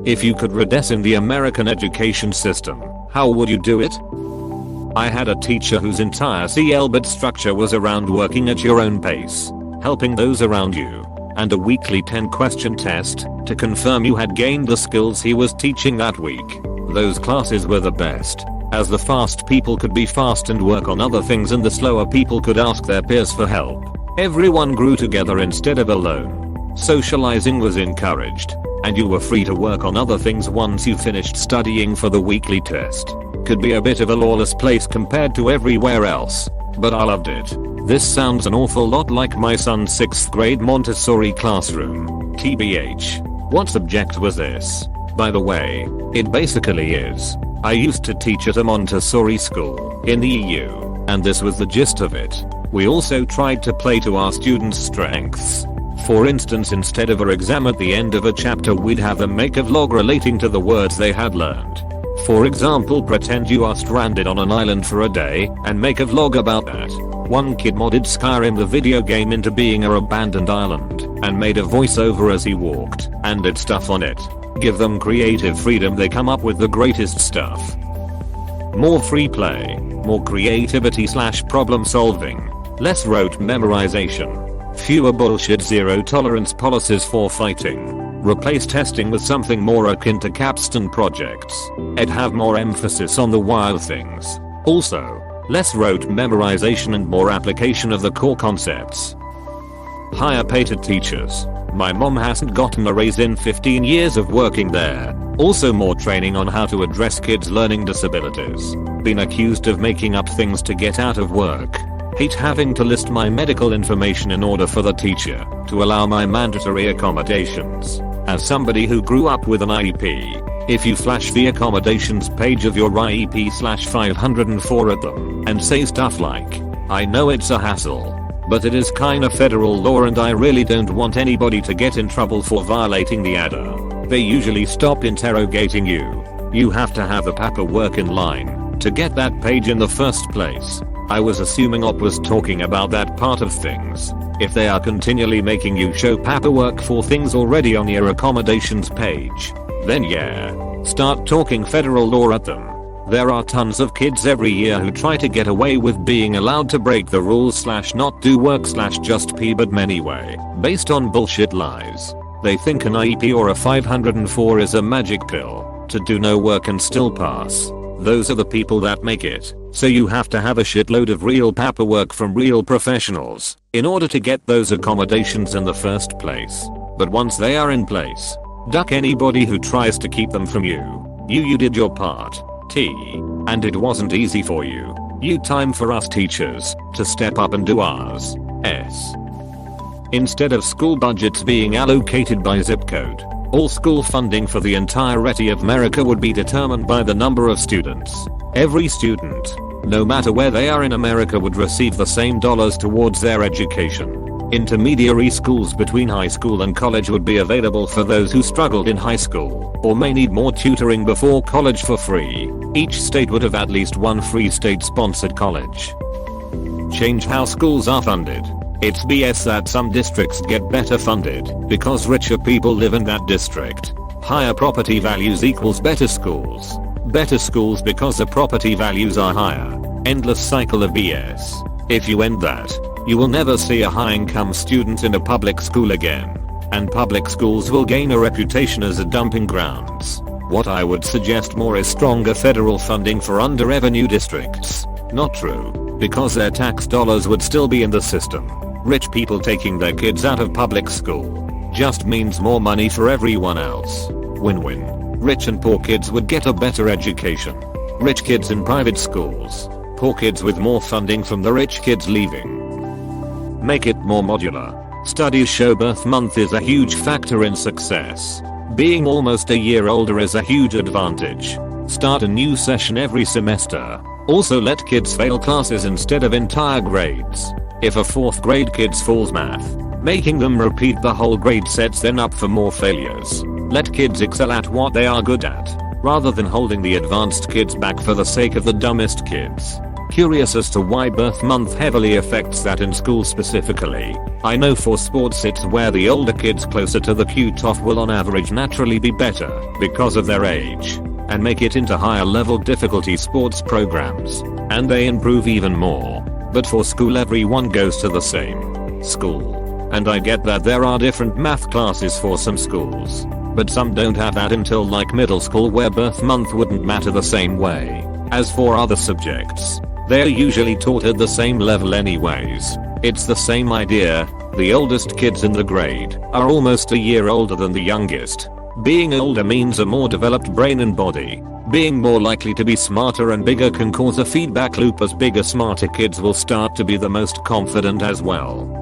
If you could redesign the American education system, how would you do it? I had a teacher whose entire CL-bit structure was around working at your own pace, helping those around you, and a weekly 10-question test to confirm you had gained the skills he was teaching that week. Those classes were the best, as the fast people could be fast and work on other things and the slower people could ask their peers for help. Everyone grew together instead of alone. Socializing was encouraged, and you were free to work on other things once you finished studying for the weekly test. Could be a bit of a lawless place compared to everywhere else, but I loved it. This sounds an awful lot like my son's 6th grade Montessori classroom. TBH. What subject was this? By the way, it basically is. I used to teach at a Montessori school in the EU, and this was the gist of it. We also tried to play to our students' strengths. For instance, instead of an exam at the end of a chapter, we'd have them make a vlog relating to the words they had learned. For example, pretend you are stranded on an island for a day and make a vlog about that. One kid modded Skyrim the video game into being an abandoned island and made a voiceover as he walked and did stuff on it. Give them creative freedom, they come up with the greatest stuff. More free play, more creativity / problem solving, less rote memorization, fewer bullshit zero tolerance policies for fighting. Replace testing with something more akin to capstone projects. I'd have more emphasis on the wild things. Also, less rote memorization and more application of the core concepts. Hire paid teachers. My mom hasn't gotten a raise in 15 years of working there. Also more training on how to address kids' learning disabilities. Been accused of making up things to get out of work. Hate having to list my medical information in order for the teacher to allow my mandatory accommodations. As somebody who grew up with an IEP, if you flash the accommodations page of your IEP /504 at them and say stuff like, I know it's a hassle, but it is kinda federal law and I really don't want anybody to get in trouble for violating the ADA, they usually stop interrogating you. You have to have the paperwork in line to get that page in the first place. I was assuming OP was talking about that part of things. If they are continually making you show paperwork for things already on your accommodations page, then yeah, start talking federal law at them. There are tons of kids every year who try to get away with being allowed to break the rules / not do work / just pee them anyway, based on bullshit lies. They think an IEP or a 504 is a magic pill to do no work and still pass. Those are the people that make it, so you have to have a shitload of real paperwork from real professionals in order to get those accommodations in the first place. But once they are in place, duck anybody who tries to keep them from you. You did your part. And it wasn't easy for you. Time for us teachers to step up and do ours. Instead of school budgets being allocated by zip code, all school funding for the entirety of America would be determined by the number of students. Every student, no matter where they are in America, would receive the same dollars towards their education. Intermediary schools between high school and college would be available for those who struggled in high school or may need more tutoring before college for free. Each state would have at least one free state-sponsored college. Change how schools are funded. It's BS that some districts get better funded because richer people live in that district. Higher property values equals better schools. Better schools because the property values are higher. Endless cycle of BS. If you end that, you will never see a high-income student in a public school again. And public schools will gain a reputation as a dumping grounds. What I would suggest more is stronger federal funding for under-revenue districts. Not true, because their tax dollars would still be in the system. Rich people taking their kids out of public school just means more money for everyone else. Win-win. Rich and poor kids would get a better education. Rich kids in private schools. Poor kids with more funding from the rich kids leaving. Make it more modular. Studies show birth month is a huge factor in success. Being almost a year older is a huge advantage. Start a new session every semester. Also let kids fail classes instead of entire grades. If a 4th grade kid falls math, making them repeat the whole grade sets them up for more failures. Let kids excel at what they are good at, rather than holding the advanced kids back for the sake of the dumbest kids. Curious as to why birth month heavily affects that in school specifically. I know for sports it's where the older kids closer to the cutoff will on average naturally be better because of their age and make it into higher level difficulty sports programs, and they improve even more. But for school everyone goes to the same school. And I get that there are different math classes for some schools, but some don't have that until like middle school where birth month wouldn't matter the same way as for other subjects. They're usually taught at the same level anyways. It's the same idea. The oldest kids in the grade are almost a year older than the youngest. Being older means a more developed brain and body. Being more likely to be smarter and bigger can cause a feedback loop as bigger smarter kids will start to be the most confident as well.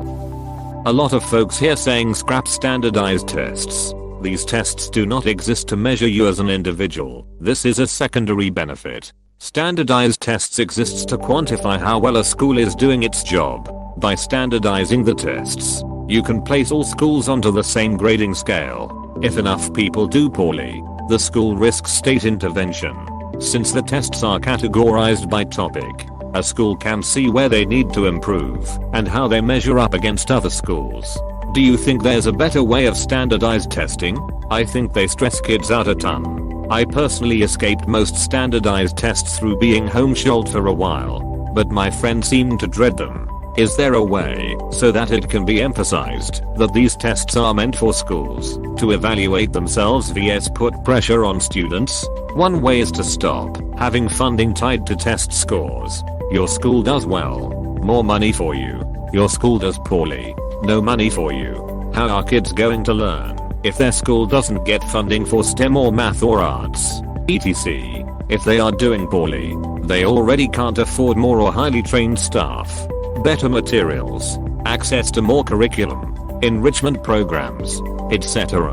A lot of folks here saying scrap standardized tests. These tests do not exist to measure you as an individual. This is a secondary benefit. Standardized tests exists to quantify how well a school is doing its job. By standardizing the tests, you can place all schools onto the same grading scale. If enough people do poorly, the school risks state intervention. Since the tests are categorized by topic, a school can see where they need to improve and how they measure up against other schools. Do you think there's a better way of standardized testing? I think they stress kids out a ton. I personally escaped most standardized tests through being homeschooled for a while, but my friends seem to dread them. Is there a way so that it can be emphasized that these tests are meant for schools to evaluate themselves vs put pressure on students? One way is to stop having funding tied to test scores. Your school does well, more money for you. Your school does poorly, no money for you. How are kids going to learn if their school doesn't get funding for STEM or math or arts, etc.? If they are doing poorly, they already can't afford more or highly trained staff, better materials, access to more curriculum, enrichment programs, etc.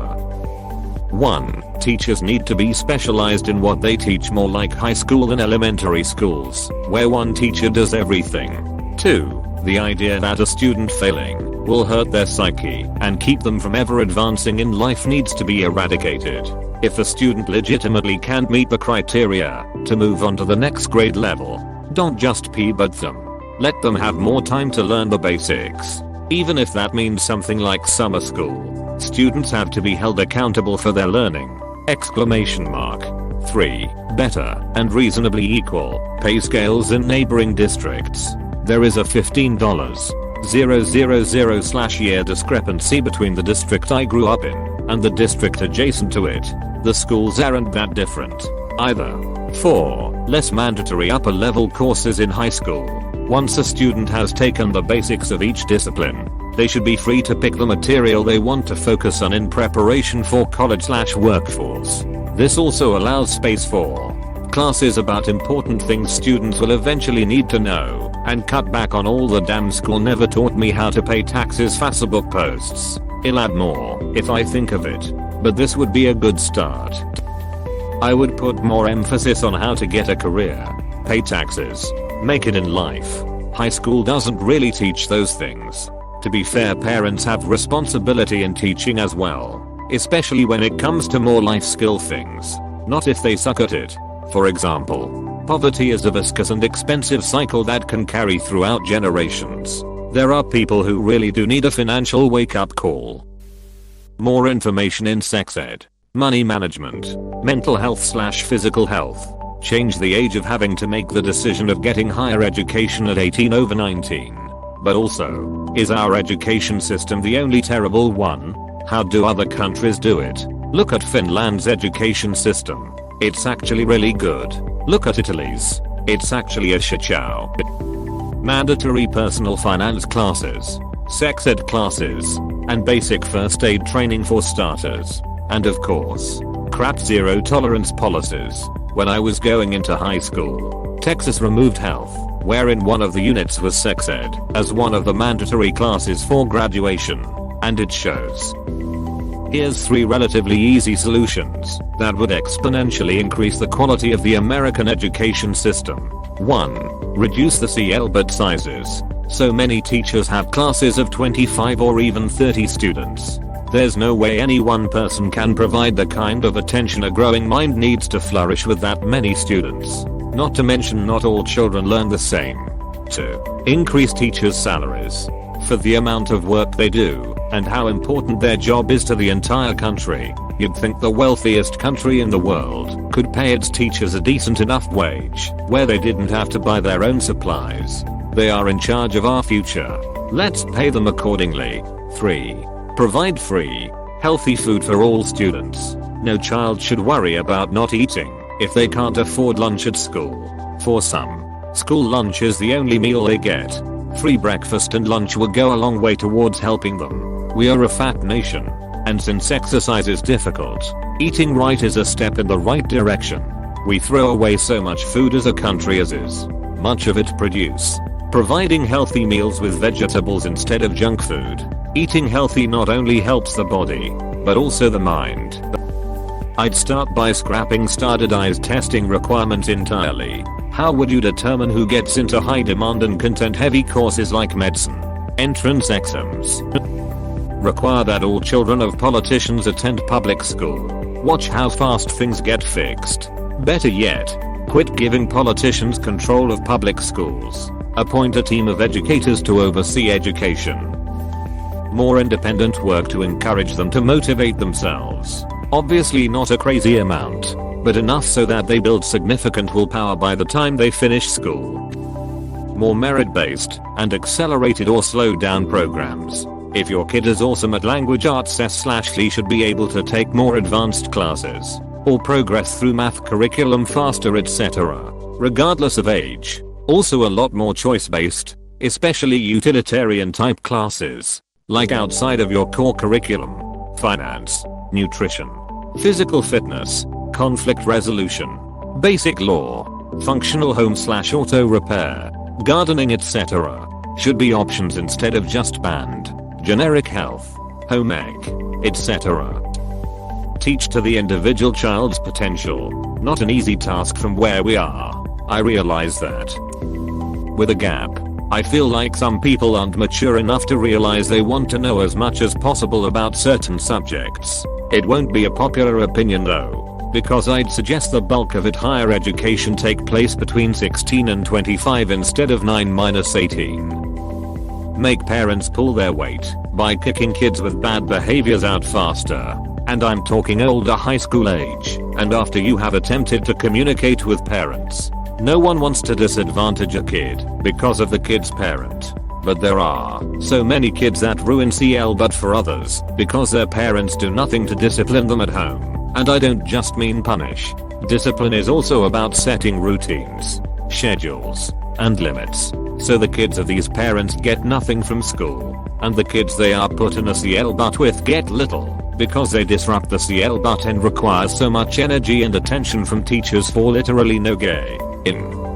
1. Teachers need to be specialized in what they teach, more like high school than elementary schools, where one teacher does everything. 2. The idea that a student failing will hurt their psyche and keep them from ever advancing in life needs to be eradicated. If a student legitimately can't meet the criteria to move on to the next grade level, don't just pee-bud them. Let them have more time to learn the basics. Even if that means something like summer school, students have to be held accountable for their learning! 3. Better and reasonably equal pay scales in neighboring districts. There is a $15,000/year discrepancy between the district I grew up in and the district adjacent to it. The schools aren't that different either. 4. Less mandatory upper level courses in high school. Once a student has taken the basics of each discipline, they should be free to pick the material they want to focus on in preparation for college/workforce. This also allows space for classes about important things students will eventually need to know, and cut back on all the damn school never taught me how to pay taxes Facebook posts. I'll add more if I think of it, but this would be a good start. I would put more emphasis on how to get a career, pay taxes, make it in life. High school doesn't really teach those things. To be fair, parents have responsibility in teaching as well, especially when it comes to more life skill things. Not if they suck at it. For example, poverty is a viscous and expensive cycle that can carry throughout generations. There are people who really do need a financial wake-up call. More information in sex ed, money management, mental health/physical health. Change the age of having to make the decision of getting higher education at 18 over 19. But also, is our education system the only terrible one? How do other countries do it? Look at Finland's education system. It's actually really good. Look at Italy's. It's actually a shit show. Mandatory personal finance classes, sex ed classes, and basic first aid training for starters. And of course, crap zero tolerance policies. When I was going into high school, Texas removed health, wherein one of the units was sex ed, as one of the mandatory classes for graduation. And it shows. Here's 3 relatively easy solutions that would exponentially increase the quality of the American education system. 1. Reduce the CL/BUT sizes. So many teachers have classes of 25 or even 30 students. There's no way any one person can provide the kind of attention a growing mind needs to flourish with that many students. Not to mention not all children learn the same. 2. Increase teachers' salaries. For the amount of work they do, and how important their job is to the entire country, you'd think the wealthiest country in the world could pay its teachers a decent enough wage, where they didn't have to buy their own supplies. They are in charge of our future. Let's pay them accordingly. 3. Provide free, healthy food for all students. No child should worry about not eating if they can't afford lunch at school. For some, school lunch is the only meal they get. Free breakfast and lunch will go a long way towards helping them. We are a fat nation, and since exercise is difficult, eating right is a step in the right direction. We throw away so much food as a country as is. Much of it produce. Providing healthy meals with vegetables instead of junk food. Eating healthy not only helps the body, but also the mind. I'd start by scrapping standardized testing requirements entirely. How would you determine who gets into high demand and content heavy courses like medicine? Entrance exams. Require that all children of politicians attend public school. Watch how fast things get fixed. Better yet, quit giving politicians control of public schools. Appoint a team of educators to oversee education. More independent work to encourage them to motivate themselves. Obviously not a crazy amount, but enough so that they build significant willpower by the time they finish school. More merit-based and accelerated or slowed down programs. If your kid is awesome at language arts, he should be able to take more advanced classes or progress through math curriculum faster, etc. Regardless of age. Also a lot more choice-based, especially utilitarian type classes, like outside of your core curriculum. Finance, nutrition, physical fitness, conflict resolution, basic law, functional home/auto repair, gardening, etc. should be options instead of just banned. Generic health, home ec, etc. Teach to the individual child's potential. Not an easy task from where we are. I realize that. With a gap, I feel like some people aren't mature enough to realize they want to know as much as possible about certain subjects. It won't be a popular opinion though, because I'd suggest the bulk of it higher education take place between 16 and 25 instead of 9-18. Make parents pull their weight by kicking kids with bad behaviors out faster. And I'm talking older high school age, and after you have attempted to communicate with parents. No one wants to disadvantage a kid because of the kid's parent. But there are so many kids that ruin CL but for others because their parents do nothing to discipline them at home. And I don't just mean punish. Discipline is also about setting routines, schedules, and limits. So the kids of these parents get nothing from school. And the kids they are put in a CL butt with get little. Because they disrupt the CL butt and require so much energy and attention from teachers for literally no gain.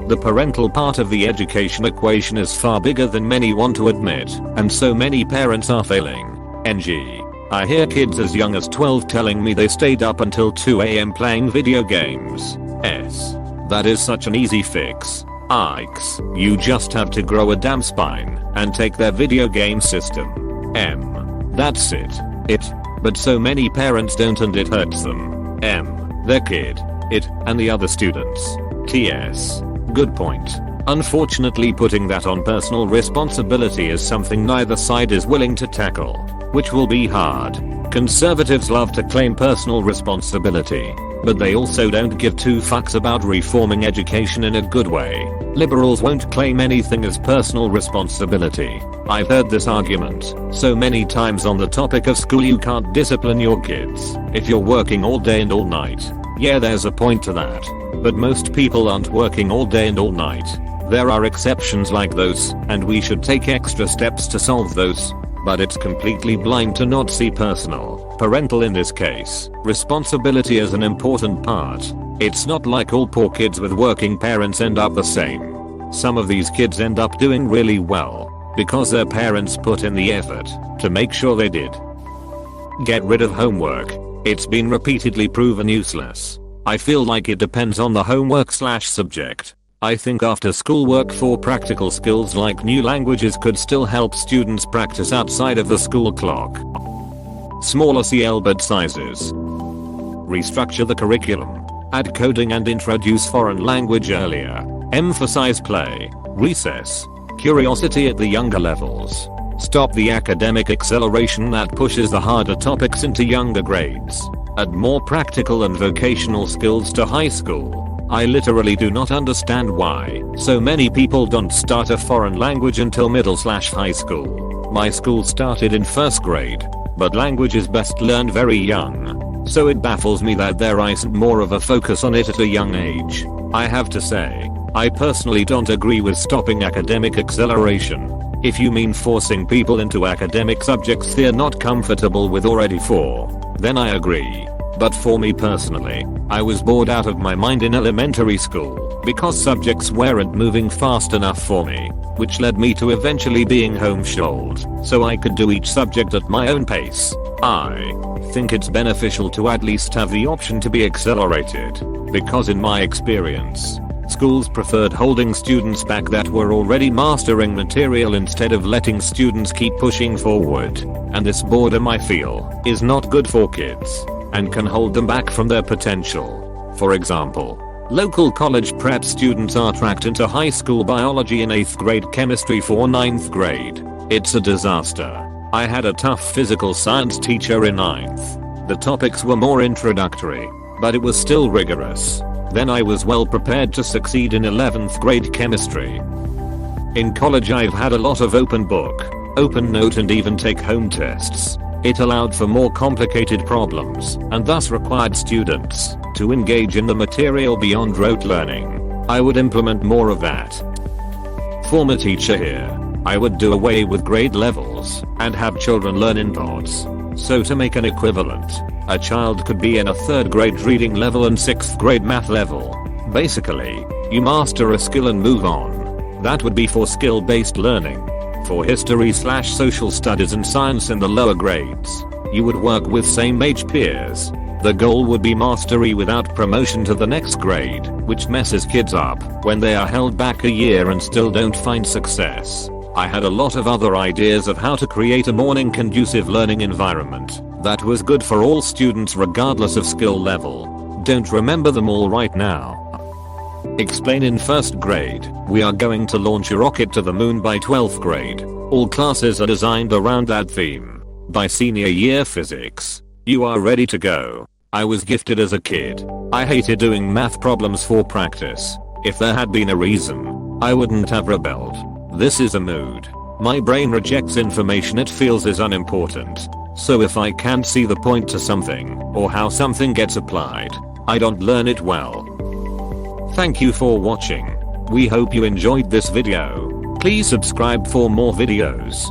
The parental part of the education equation is far bigger than many want to admit, and so many parents are failing. NG. I hear kids as young as 12 telling me they stayed up until 2 AM playing video games. That is such an easy fix. Yikes. You just have to grow a damn spine and take their video game system. That's it. But so many parents don't and it hurts them. Their kid, and the other students. TS. Good point. Unfortunately, putting that on personal responsibility is something neither side is willing to tackle, which will be hard. Conservatives love to claim personal responsibility, but they also don't give two fucks about reforming education in a good way. Liberals won't claim anything as personal responsibility. I've heard this argument so many times on the topic of school. You can't discipline your kids if you're working all day and all night. Yeah, there's a point to that. But most people aren't working all day and all night. There are exceptions like those, and we should take extra steps to solve those. But it's completely blind to not see parental in this case, responsibility as an important part. It's not like all poor kids with working parents end up the same. Some of these kids end up doing really well, because their parents put in the effort to make sure they did. Get rid of homework. It's been repeatedly proven useless. I feel like it depends on the homework/subject. I think after school work for practical skills like new languages could still help students practice outside of the school clock. Smaller CL bed sizes. Restructure the curriculum. Add coding and introduce foreign language earlier. Emphasize play, recess, curiosity at the younger levels. Stop the academic acceleration that pushes the harder topics into younger grades. Add more practical and vocational skills to high school. I literally do not understand why so many people don't start a foreign language until middle/high school. My school started in first grade, but language is best learned very young. So it baffles me that there isn't more of a focus on it at a young age. I have to say, I personally don't agree with stopping academic acceleration. If you mean forcing people into academic subjects they're not comfortable with already then I agree. But for me personally, I was bored out of my mind in elementary school because subjects weren't moving fast enough for me, which led me to eventually being homeschooled so I could do each subject at my own pace. I think it's beneficial to at least have the option to be accelerated, because in my experience, schools preferred holding students back that were already mastering material instead of letting students keep pushing forward, and this boredom I feel is not good for kids and can hold them back from their potential. For example, local college prep students are tracked into high school biology and 8th grade chemistry for 9th grade. It's a disaster. I had a tough physical science teacher in 9th. The topics were more introductory, but it was still rigorous. Then I was well prepared to succeed in 11th grade chemistry. In college I've had a lot of open book, open note and even take home tests. It allowed for more complicated problems and thus required students to engage in the material beyond rote learning. I would implement more of that. Former teacher here. I would do away with grade levels and have children learn in pods. So to make an equivalent, a child could be in a 3rd grade reading level and 6th grade math level. Basically, you master a skill and move on. That would be for skill-based learning. For history/social studies and science in the lower grades, you would work with same-age peers. The goal would be mastery without promotion to the next grade, which messes kids up when they are held back a year and still don't find success. I had a lot of other ideas of how to create a more conducive learning environment that was good for all students regardless of skill level. Don't remember them all right now. Explain in 1st grade, we are going to launch a rocket to the moon by 12th grade. All classes are designed around that theme. By senior year physics, you are ready to go. I was gifted as a kid. I hated doing math problems for practice. If there had been a reason, I wouldn't have rebelled. This is a mood. My brain rejects information it feels is unimportant. So if I can't see the point to something or how something gets applied, I don't learn it well. Thank you for watching. We hope you enjoyed this video. Please subscribe for more videos.